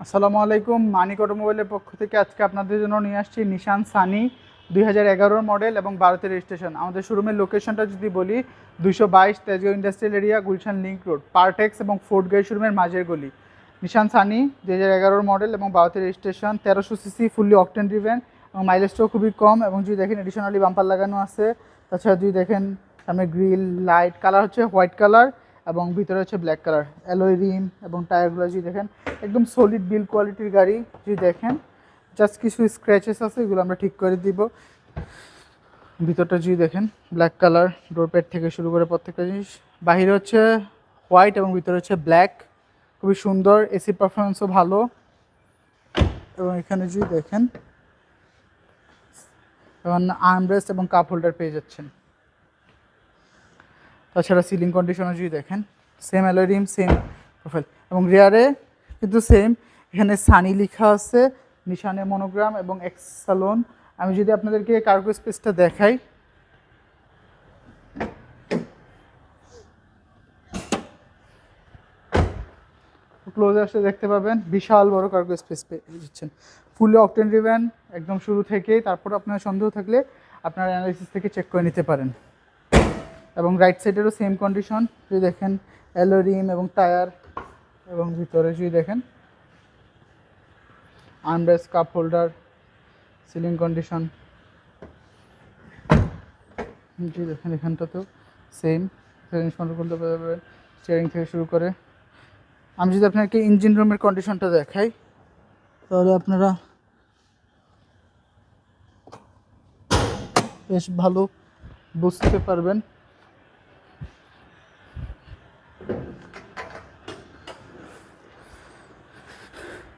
আসসালামু আলাইকুম। মানিক অটোমোবাইলের পক্ষ থেকে আজকে আপনাদের জন্য নিয়ে আসছি নিশান সানি 2011 মডেল এবং 12তে রেজিস্ট্রেশন। আমাদের শোরুমের লোকেশনটা যদি বলি 222 Tejgaon industrial area, Gulshan link road, Partex এবং ফোর্ট গাই শোরুমের মাঝের গলি। নিশান সানি 2011 মডেল এবং 12তে registration, 1300 CC, fully octane driven এবং মাইলেজটাও খুবই কম। এবং যদি দেখেন এডিশনালি বাম্পার লাগানো আছে। তাছাড়া যদি দেখেন সামনে গ্রিল লাইট কালার হচ্ছে হোয়াইট কালার এবং ভিতরে হচ্ছে ব্ল্যাক কালার, অ্যালয় রিম এবং টায়ারগুলো যদি দেখেন একদম সলিড বিল্ড কোয়ালিটির গাড়ি। যদি দেখেন জাস্ট কিছু স্ক্র্যাচেস আছে, এগুলো আমরা ঠিক করে দিব। ভিতরটা যদি দেখেন ব্ল্যাক কালার, ডোর প্যাড থেকে শুরু করে প্রত্যেকটা জিনিস। বাহিরে হচ্ছে হোয়াইট এবং ভিতরে হচ্ছে ব্ল্যাক, খুবই সুন্দর। এসি পারফরমেন্সও ভালো। এবং এখানে যদি দেখেন এবং আর্মরেস্ট এবং কাপ হোল্ডার পেয়ে যাচ্ছেন। তাছাড়া সিলিং কন্ডিশনও যদি দেখেন same alloy rim, same profile এবং রিয়ারে কিন্তু সেম। এখানে সানি লেখা আছে, নিশানের মনোগ্রাম এবং এক্সালন। আমি যদি আপনাদেরকে কার্গো স্পেসটা দেখাই, ক্লোজে আসলে দেখতে পাবেন বিশাল বড় কার্গো স্পেস পেয়ে দিচ্ছেন। ফুললি অকটেন ড্রিভেন একদম শুরু থেকেই। তারপর আপনার সন্দেহ থাকলে আপনার অ্যানালাইসিস থেকে চেক করে নিতে পারেন। এবং রাইট সাইডেরও সেম কন্ডিশন, যদি দেখেন অ্যালয় রিম এবং টায়ার এবং ভিতরে যদি দেখেন armrest, cup holder, ceiling condition. জি দেখেন এখানটাতেও সেম, সেটিংস কন্ট্রোল করতে পারবেন স্টিয়ারিং থেকে শুরু করে। আমি যদি আপনাকে ইঞ্জিন রুমের কন্ডিশনটা দেখাই তাহলে আপনারা বেশ ভালো বুঝতে পারবেন।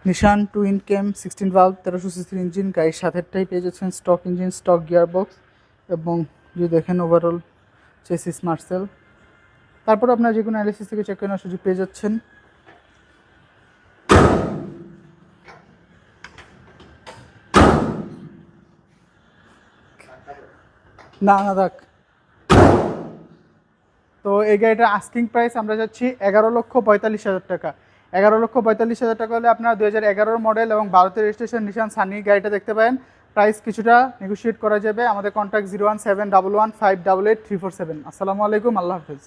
নিশান টুইন ক্যাম 16 ভালভ 1300 সিসির ইঞ্জিন, গাড়ির সাথেরটাই পেয়ে যাচ্ছেন stock engine, stock gear box এবং যদি দেখেন ওভারঅল চেসিস মার্সেল। তারপর আপনার যে কোনো অ্যানালিসিস থেকে চেক করে নেওয়ার সুযোগ পেয়ে যাচ্ছেন। না না থাক। তো এই গাড়িটার আস্কিং প্রাইস আমরা যাচ্ছি 11,45,000 টাকা। 11,45,000 টাকা হলে আপনার 2011 মডেল এবং 12তে রেজিস্ট্রেশন নিশান সানি গাড়িটা দেখতে পাবেন। প্রাইস কিছুটা নেগোশিয়েট করা যাবে। আমাদের কন্ট্যাক্ট 01711588347। আসসালামু আলাইকুম, আল্লাহ হাফেজ।